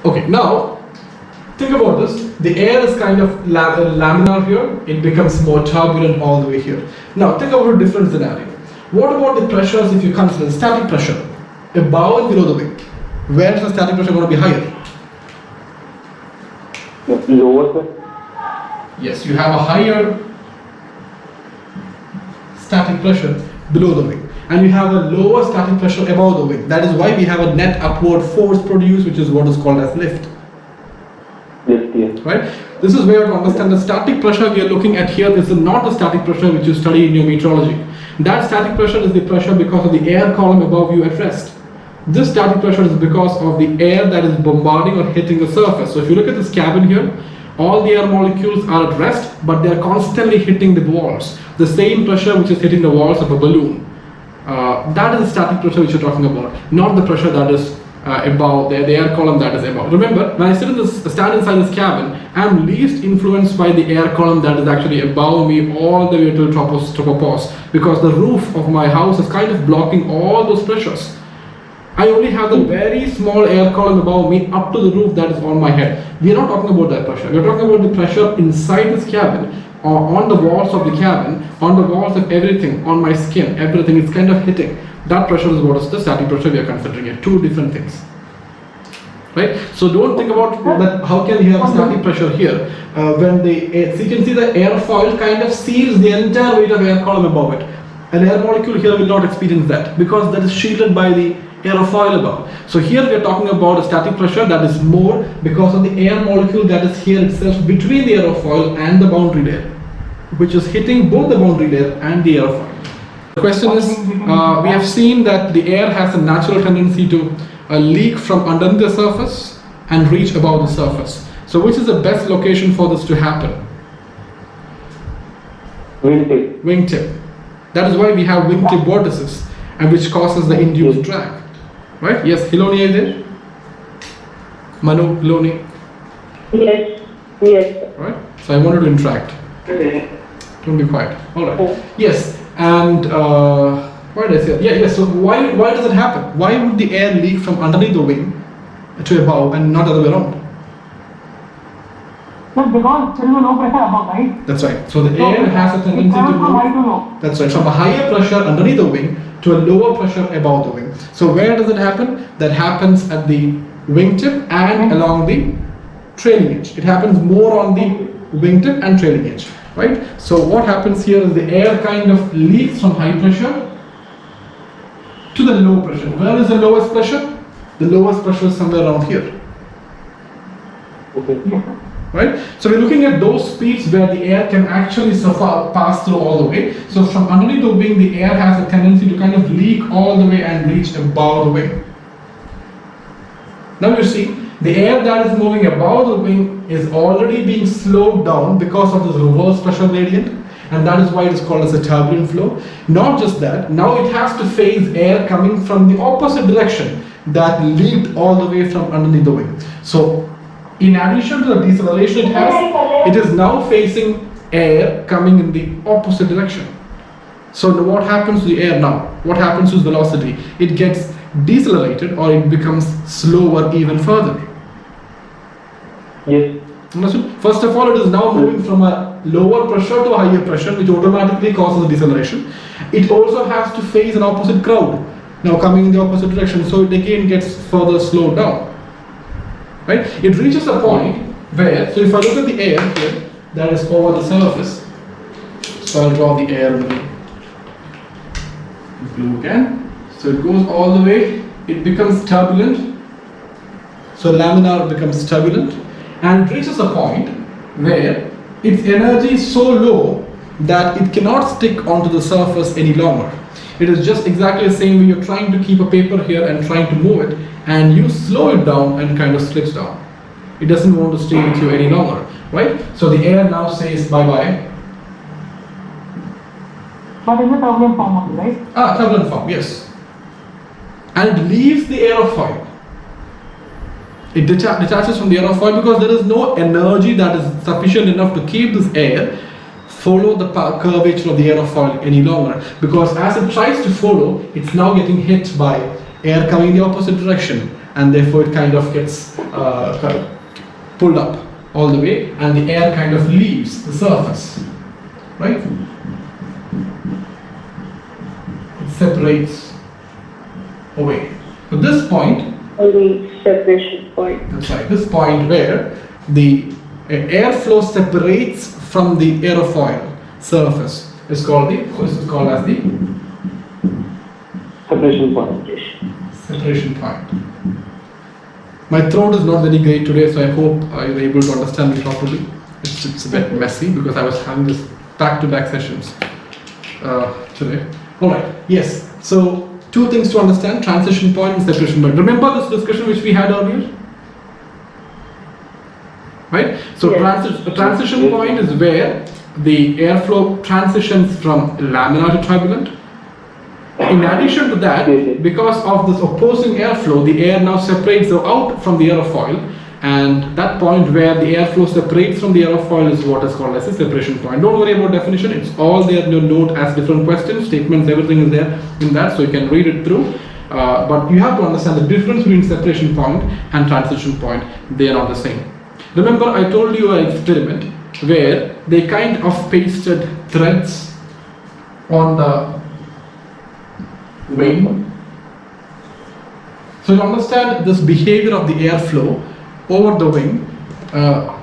Okay, now think about this. The air is kind of laminar here. It becomes more turbulent all the way here. Now think about a different scenario. What about the pressures if you consider static pressure above and below the wing? Where is the static pressure going to be higher? Lower, sir. Yes, you have a higher static pressure below the wing, and you have a lower static pressure above the wing. That is why we have a net upward force produced, which is what is called as lift. Lift, yes. Right? This is where to understand the static pressure we are looking at here is not the static pressure which you study in your meteorology. That static pressure is the pressure because of the air column above you at rest. This static pressure is because of the air that is bombarding or hitting the surface. So if you look at this cabin here, all the air molecules are at rest, but they are constantly hitting the walls. The same pressure which is hitting the walls of a balloon. That is the static pressure which you're talking about, not the pressure that is above, the air column that is above. Remember, when I stand inside this cabin, I'm least influenced by the air column that is actually above me all the way to the tropopause, because the roof of my house is kind of blocking all those pressures. I only have the very small air column above me up to the roof that is on my head. We are not talking about that pressure. We are talking about the pressure inside this cabin, or on the walls of the cabin, on the walls of everything, on my skin, everything is kind of hitting. That pressure is what is the static pressure we are considering here. Two different things. Right? So don't think about that. How can you have a static pressure here when so you can see the airfoil kind of seals the entire weight of air column above it. An air molecule here will not experience that because that is shielded by the aerofoil above. So here we are talking about a static pressure that is more because of the air molecule that is here itself between the aerofoil and the boundary layer, which is hitting both the boundary layer and the aerofoil. The question is, we have seen that the air has a natural tendency to leak from underneath the surface and reach above the surface. So which is the best location for this to happen? Wingtip. Wingtip. That is why we have wingtip vortices, and which causes the induced drag. Right? Yes, Hiloni, are there? Manu, Hiloni? Yes. Yes. Right? So I wanted to interact. Okay. Don't be quiet. Alright. Yes, and why did I say that? Yeah, so why does it happen? Why would the air leak from underneath the wing to above and not the other way around? Well, because there is a low pressure above, right? That's right. So the air has a tendency to move. That's right. From a higher pressure underneath the wing to a lower pressure above the wing. So where does it happen? That happens at the wingtip and along the trailing edge. It happens more on the wingtip and trailing edge, right? So what happens here is the air kind of leaks from high pressure to the low pressure. Where is the lowest pressure? The lowest pressure is somewhere around here. Okay. Right? So we're looking at those speeds where the air can actually pass through all the way. So from underneath the wing, the air has a tendency to kind of leak all the way and reach above the wing. Now you see, the air that is moving above the wing is already being slowed down because of this reverse pressure gradient, and that is why it is called as a turbulent flow. Not just that, now it has to face air coming from the opposite direction that leaked all the way from underneath the wing. So in addition to the deceleration it is now facing air coming in the opposite direction. So what happens to the air now? What happens to its velocity? It gets decelerated, or it becomes slower even further. Yes. First of all, it is now moving from a lower pressure to a higher pressure, which automatically causes deceleration. It also has to face an opposite crowd, now coming in the opposite direction, so it again gets further slowed down. Right? It reaches a point where, so if I look at the air here, that is over the surface, so I'll draw the air blue again. So it goes all the way, it becomes turbulent, so laminar becomes turbulent, and it reaches a point where its energy is so low that it cannot stick onto the surface any longer. It is just exactly the same way you're trying to keep a paper here and trying to move it, and you slow it down and it kind of slips down. It doesn't want to stay with you any longer, right? So the air now says bye-bye. But in the turbulent form only, right? Turbulent form, yes. And it leaves the aerofoil. It detaches from the aerofoil because there is no energy that is sufficient enough to keep this air follow the curvature of the aerofoil any longer, because as it tries to follow, it's now getting hit by air coming in the opposite direction, and therefore it kind of gets pulled up all the way, and the air kind of leaves the surface, right? It separates away. So this point, Only separation point. that's right, this point where the airflow separates from the aerofoil surface is called as the Separation point. separation point. My throat is not very great today, so I hope you're able to understand me properly. It's a bit messy because I was having this back-to-back sessions today. Alright, yes, so two things to understand: transition point and separation point. Remember this discussion which we had earlier? Right? So Yes. a transition point is where the airflow transitions from laminar to turbulent. In addition to that, because of this opposing airflow, the air now separates out from the aerofoil, and that point where the airflow separates from the aerofoil is what is called as a separation point. Don't worry about definition, it's all there in your note as different questions, statements, everything is there in that, so you can read it through. But you have to understand the difference between separation point and transition point. They are not the same. Remember, I told you an experiment where they kind of pasted threads on the wing. So to understand this behavior of the airflow over the wing,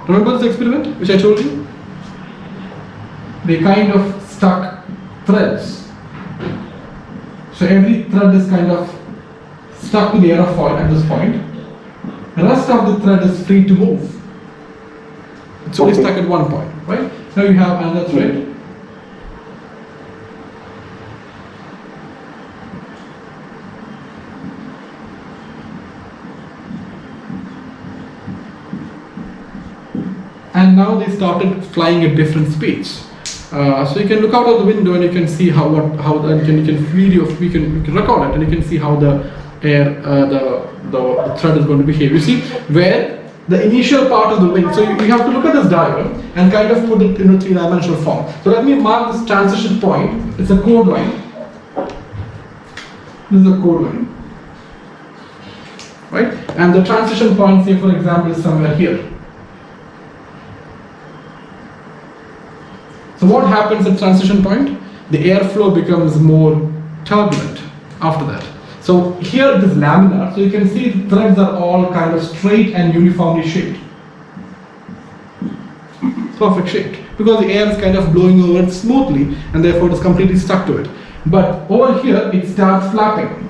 remember this experiment which I told you? They kind of stuck threads. So every thread is kind of stuck to the aerofoil at this point. The rest of the thread is free to move. It's only stuck at one point, right? Now you have another thread. And now they started flying at different speeds. So you can look out of the window and you can see how you can record it, and you can see how the air the thread is going to behave. You see where the initial part of the wing. So you have to look at this diagram and kind of put it in a three-dimensional form. So let me mark this transition point. It's a chord line. This is a chord line, right? And the transition point, say for example, is somewhere here. So what happens at transition point? The airflow becomes more turbulent after that. So here it is laminar, so you can see the threads are all kind of straight and uniformly shaped. Perfect shaped. Because the air is kind of blowing over it smoothly, and therefore it is completely stuck to it. But over here it starts flapping.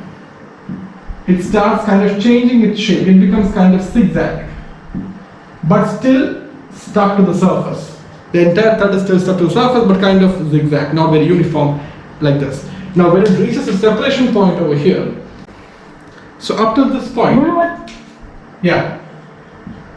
It starts kind of changing its shape. It becomes kind of zigzag, but still stuck to the surface. The entire thread is still stuck to the surface, but kind of zigzag, not very uniform like this. Now when it reaches the separation point over here, so up to this point, You know what? yeah,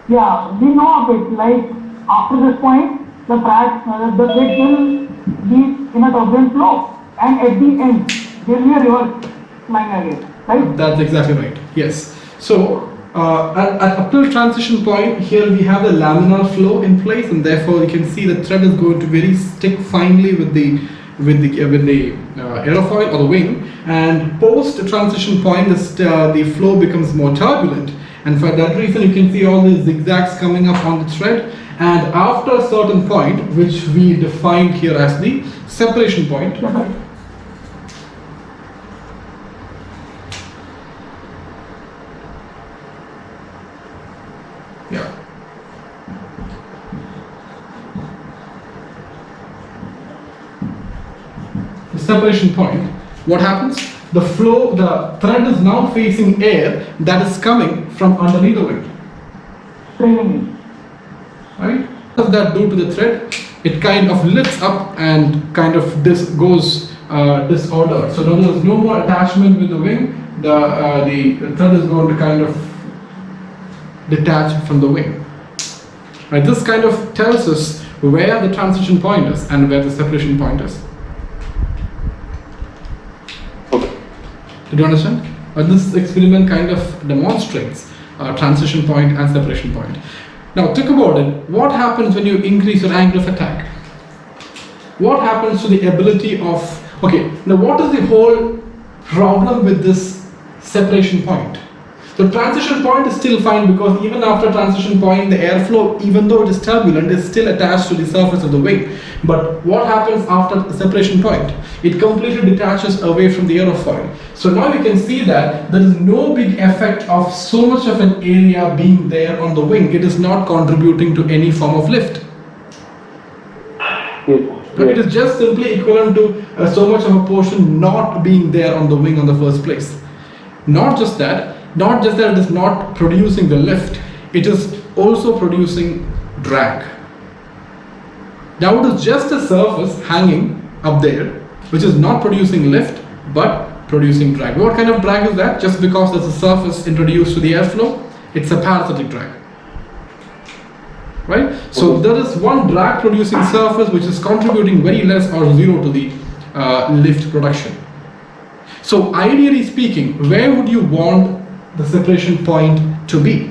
Yeah, we know of it. Like after this point, the thread will be in a turbulent flow, and at the end, there will be a reverse flying again. Right? that's exactly right. Yes. So at up till transition point, here we have the laminar flow in place, and therefore you can see the thread is going to stick finely with the aerofoil or the wing, and post transition point the flow becomes more turbulent, and for that reason you can see all these zigzags coming up on the thread, and after a certain point which we defined here as the separation point, yeah, the separation point, what happens? The thread is now facing air that is coming from underneath the wing. Training. Right? What does that do to the thread? It kind of lifts up and kind of goes disordered. So now there's no more attachment with the wing. The thread is going to kind of detach from the wing. Right? This kind of tells us where the transition point is and where the separation point is. Did you understand? This experiment kind of demonstrates transition point and separation point. Now think about it. What happens when you increase your angle of attack? What happens to the ability of... Okay, now what is the whole problem with this separation point? The transition point is still fine because even after transition point, the airflow, even though it is turbulent, is still attached to the surface of the wing. But what happens after the separation point? It completely detaches away from the aerofoil. So now we can see that there is no big effect of so much of an area being there on the wing. It is not contributing to any form of lift. Yes. It is just simply equivalent to so much of a portion not being there on the wing on the first place. Not just that it is not producing the lift, it is also producing drag. Now it is just a surface hanging up there which is not producing lift but producing drag. What kind of drag is that? Just because there's a surface introduced to the airflow, it's a parasitic drag. Right? So there is one drag producing surface which is contributing very less or zero to the lift production. So ideally speaking, where would you want the separation point to be?